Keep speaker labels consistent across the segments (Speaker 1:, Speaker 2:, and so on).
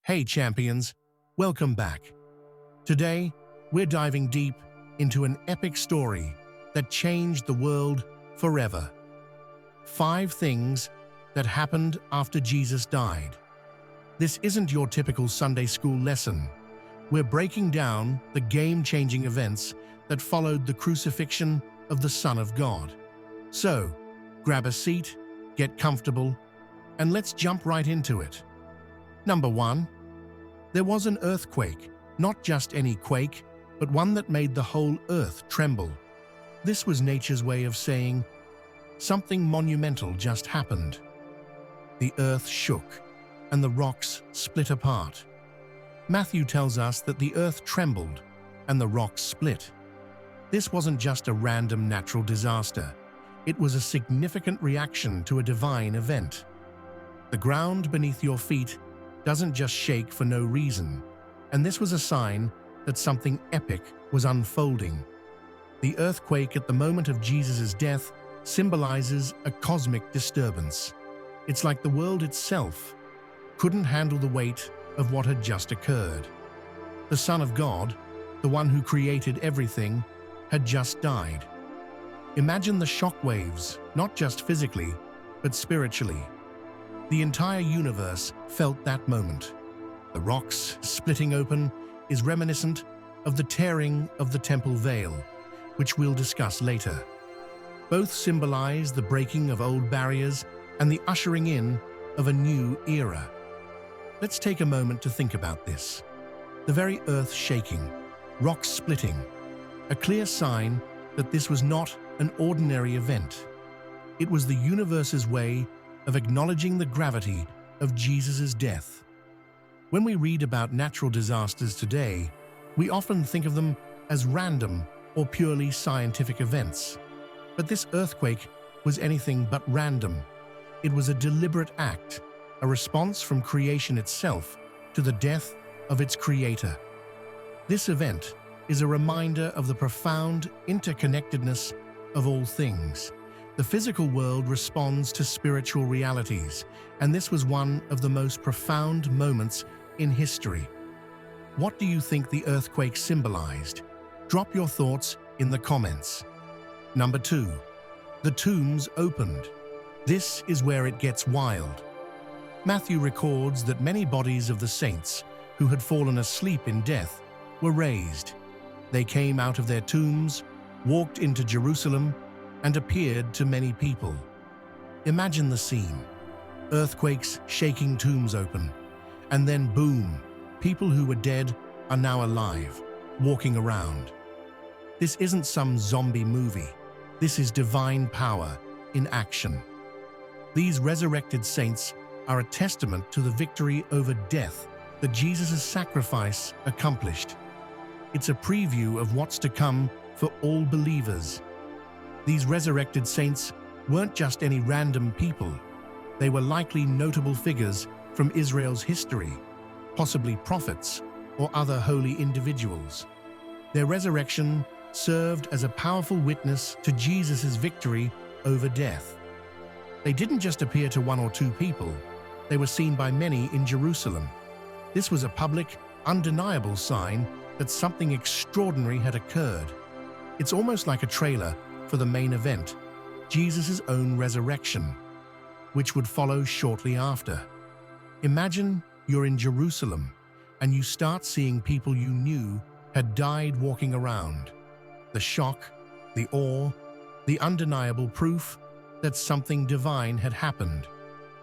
Speaker 1: Hey champions, welcome back. Today, we're diving deep into an epic story that changed the world forever. 5 things that happened after Jesus died. This isn't your typical Sunday school lesson. We're breaking down the game-changing events that followed the crucifixion of the Son of God. So, grab a seat, get comfortable, and let's jump right into it. Number 1. There was an earthquake, not just any quake, but one that made the whole earth tremble. This was nature's way of saying, something monumental just happened. The earth shook, and the rocks split apart. Matthew tells us that the earth trembled, and the rocks split. This wasn't just a random natural disaster. It was a significant reaction to a divine event. The ground beneath your feet doesn't just shake for no reason, and this was a sign that something epic was unfolding. The earthquake at the moment of Jesus' death symbolizes a cosmic disturbance. It's like the world itself couldn't handle the weight of what had just occurred. The Son of God, the one who created everything, had just died. Imagine the shockwaves, not just physically, but spiritually. The entire universe felt that moment. The rocks splitting open is reminiscent of the tearing of the temple veil, which we'll discuss later. Both symbolize the breaking of old barriers and the ushering in of a new era. Let's take a moment to think about this. The very earth shaking, rocks splitting, a clear sign that this was not an ordinary event. It was the universe's way of acknowledging the gravity of Jesus' death. When we read about natural disasters today, we often think of them as random or purely scientific events. But this earthquake was anything but random. It was a deliberate act, a response from creation itself to the death of its creator. This event is a reminder of the profound interconnectedness of all things. The physical world responds to spiritual realities, and this was one of the most profound moments in history. What do you think the earthquake symbolized? Drop your thoughts in the comments. Number 2. The tombs opened. This is where it gets wild. Matthew records that many bodies of the saints who had fallen asleep in death were raised. They came out of their tombs, walked into Jerusalem, and appeared to many people. Imagine the scene. Earthquakes shaking tombs open, and then boom, people who were dead are now alive, walking around. This isn't some zombie movie. This is divine power in action. These resurrected saints are a testament to the victory over death that Jesus' sacrifice accomplished. It's a preview of what's to come for all believers. These resurrected saints weren't just any random people. They were likely notable figures from Israel's history, possibly prophets or other holy individuals. Their resurrection served as a powerful witness to Jesus' victory over death. They didn't just appear to 1 or 2 people. They were seen by many in Jerusalem. This was a public, undeniable sign that something extraordinary had occurred. It's almost like a trailer for the main event, Jesus' own resurrection, which would follow shortly after. Imagine you're in Jerusalem and you start seeing people you knew had died walking around. The shock, the awe, the undeniable proof that something divine had happened.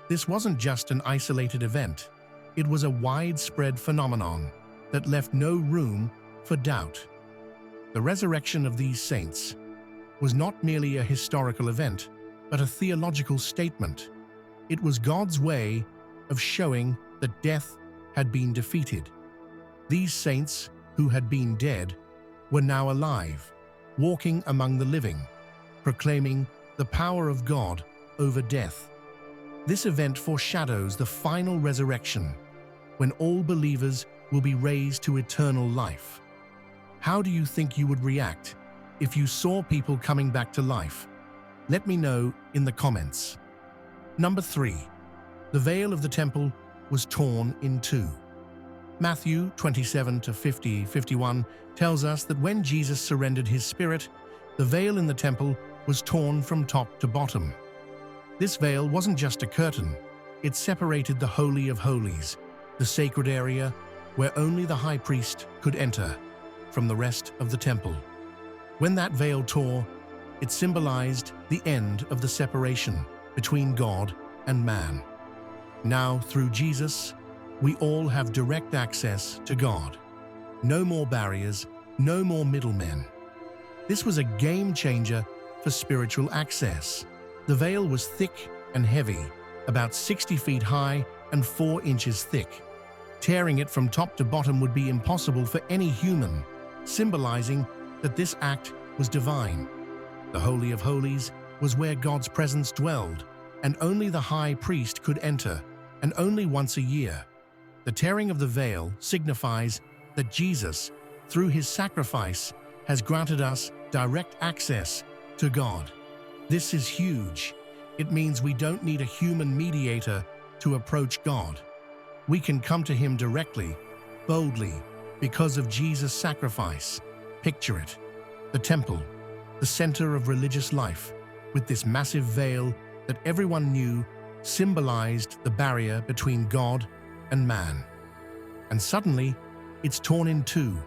Speaker 1: This wasn't just an isolated event. It was a widespread phenomenon that left no room for doubt. The resurrection of these saints was not merely a historical event, but a theological statement. It was God's way of showing that death had been defeated. These saints, who had been dead, were now alive, walking among the living, proclaiming the power of God over death. This event foreshadows the final resurrection, when all believers will be raised to eternal life. How do you think you would react if you saw people coming back to life? Let me know in the comments. Number 3. The veil of the temple was torn in two. Matthew 27 to 51 tells us that when Jesus surrendered his spirit, the veil in the temple was torn from top to bottom. This veil wasn't just a curtain, it separated the Holy of Holies, the sacred area where only the high priest could enter, from the rest of the temple. When that veil tore, it symbolized the end of the separation between God and man. Now, through Jesus, we all have direct access to God. No more barriers, no more middlemen. This was a game changer for spiritual access. The veil was thick and heavy, about 60 feet high and 4 inches thick. Tearing it from top to bottom would be impossible for any human, symbolizing that this act was divine. The Holy of Holies was where God's presence dwelled, and only the high priest could enter, and only once a year. The tearing of the veil signifies that Jesus, through his sacrifice, has granted us direct access to God. This is huge. It means we don't need a human mediator to approach God. We can come to him directly, boldly, because of Jesus' sacrifice. Picture it. The temple, the center of religious life, with this massive veil that everyone knew symbolized the barrier between God and man. And suddenly, it's torn in two,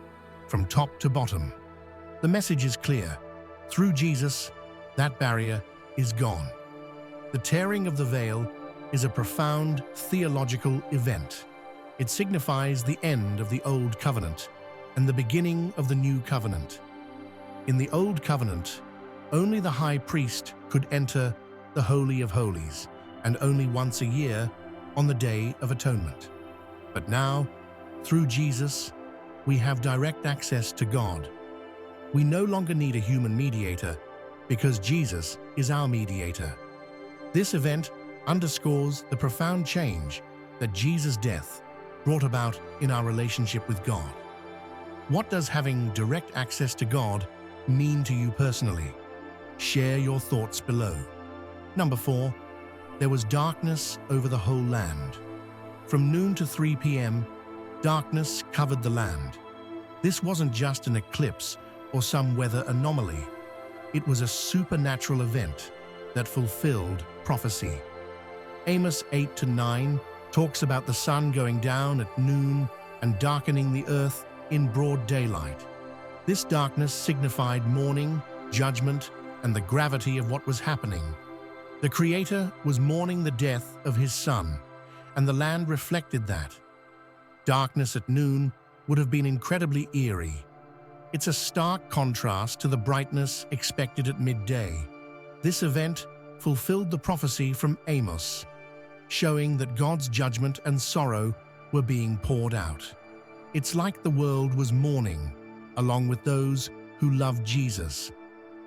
Speaker 1: from top to bottom. The message is clear. Through Jesus, that barrier is gone. The tearing of the veil is a profound theological event. It signifies the end of the Old Covenant and the beginning of the New Covenant. In the Old Covenant, only the high priest could enter the Holy of Holies, and only once a year on the Day of Atonement. But now, through Jesus, we have direct access to God. We no longer need a human mediator because Jesus is our mediator. This event underscores the profound change that Jesus' death brought about in our relationship with God. What does having direct access to God mean to you personally? Share your thoughts below. Number 4, there was darkness over the whole land. From noon to 3 p.m., darkness covered the land. This wasn't just an eclipse or some weather anomaly. It was a supernatural event that fulfilled prophecy. Amos 8-9 talks about the sun going down at noon and darkening the earth in broad daylight. This darkness signified mourning, judgment, and the gravity of what was happening. The Creator was mourning the death of his Son, and the land reflected that. Darkness at noon would have been incredibly eerie. It's a stark contrast to the brightness expected at midday. This event fulfilled the prophecy from Amos, showing that God's judgment and sorrow were being poured out. It's like the world was mourning, along with those who loved Jesus.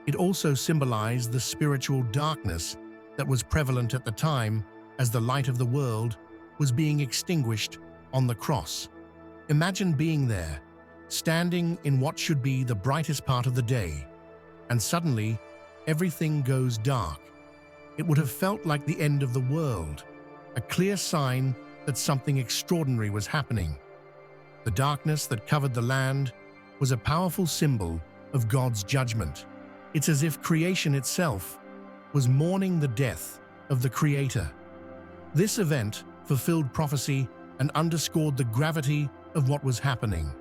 Speaker 1: It also symbolized the spiritual darkness that was prevalent at the time as the light of the world was being extinguished on the cross. Imagine being there, standing in what should be the brightest part of the day, and suddenly everything goes dark. It would have felt like the end of the world, a clear sign that something extraordinary was happening. The darkness that covered the land was a powerful symbol of God's judgment. It's as if creation itself was mourning the death of the Creator. This event fulfilled prophecy and underscored the gravity of what was happening.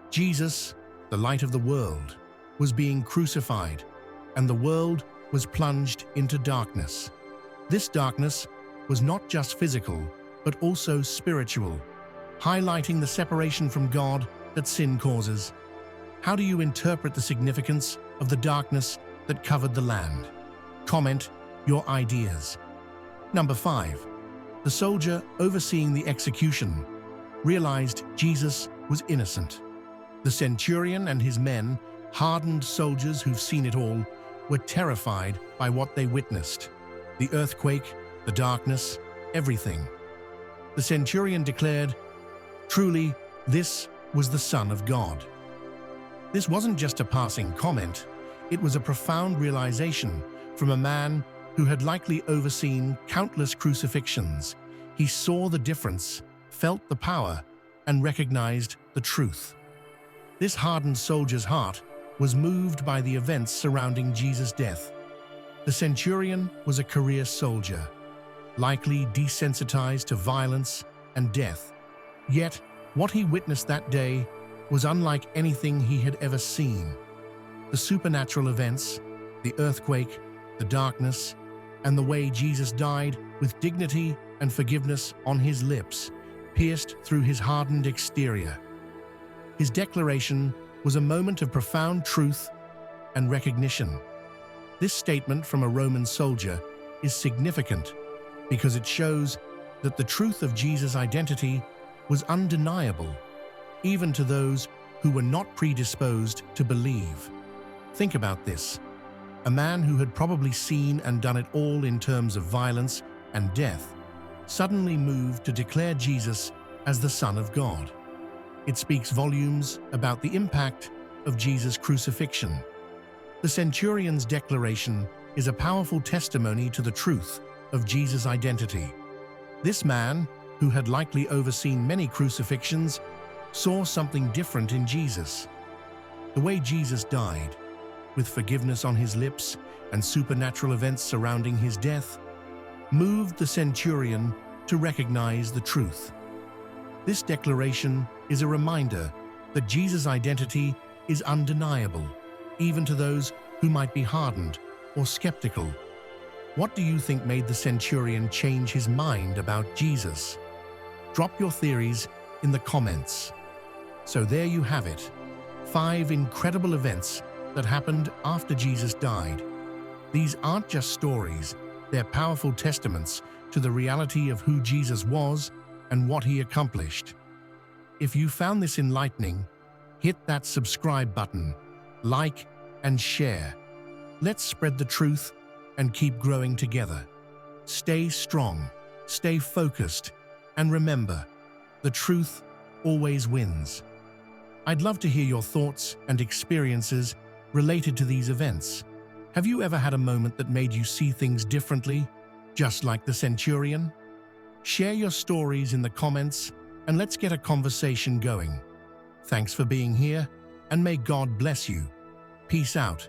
Speaker 1: Jesus, the light of the world, was being crucified, and the world was plunged into darkness. This darkness was not just physical, but also spiritual, highlighting the separation from God that sin causes. How do you interpret the significance of the darkness that covered the land? Comment your ideas. Number 5. The soldier overseeing the execution realized Jesus was innocent. The centurion and his men, hardened soldiers who've seen it all, were terrified by what they witnessed. The earthquake, the darkness, everything. The centurion declared, "Truly, this was the Son of God." This wasn't just a passing comment, it was a profound realization from a man who had likely overseen countless crucifixions. He saw the difference, felt the power, and recognized the truth. This hardened soldier's heart was moved by the events surrounding Jesus' death. The centurion was a career soldier, likely desensitized to violence and death. Yet, what he witnessed that day was unlike anything he had ever seen. The supernatural events, the earthquake, the darkness, and the way Jesus died with dignity and forgiveness on his lips pierced through his hardened exterior. His declaration was a moment of profound truth and recognition. This statement from a Roman soldier is significant because it shows that the truth of Jesus' identity was undeniable, even to those who were not predisposed to believe. Think about this. A man who had probably seen and done it all in terms of violence and death suddenly moved to declare Jesus as the Son of God. It speaks volumes about the impact of Jesus' crucifixion. The centurion's declaration is a powerful testimony to the truth of Jesus' identity. This man, who had likely overseen many crucifixions, saw something different in Jesus. The way Jesus died, with forgiveness on his lips and supernatural events surrounding his death, moved the centurion to recognize the truth. This declaration is a reminder that Jesus' identity is undeniable, even to those who might be hardened or skeptical. What do you think made the centurion change his mind about Jesus? Drop your theories in the comments. So there you have it, 5 incredible events that happened after Jesus died. These aren't just stories, they're powerful testaments to the reality of who Jesus was and what he accomplished. If you found this enlightening, hit that subscribe button, like and share. Let's spread the truth and keep growing together. Stay strong, stay focused, and remember, the truth always wins. I'd love to hear your thoughts and experiences related to these events. Have you ever had a moment that made you see things differently, just like the centurion? Share your stories in the comments and let's get a conversation going. Thanks for being here, and may God bless you. Peace out.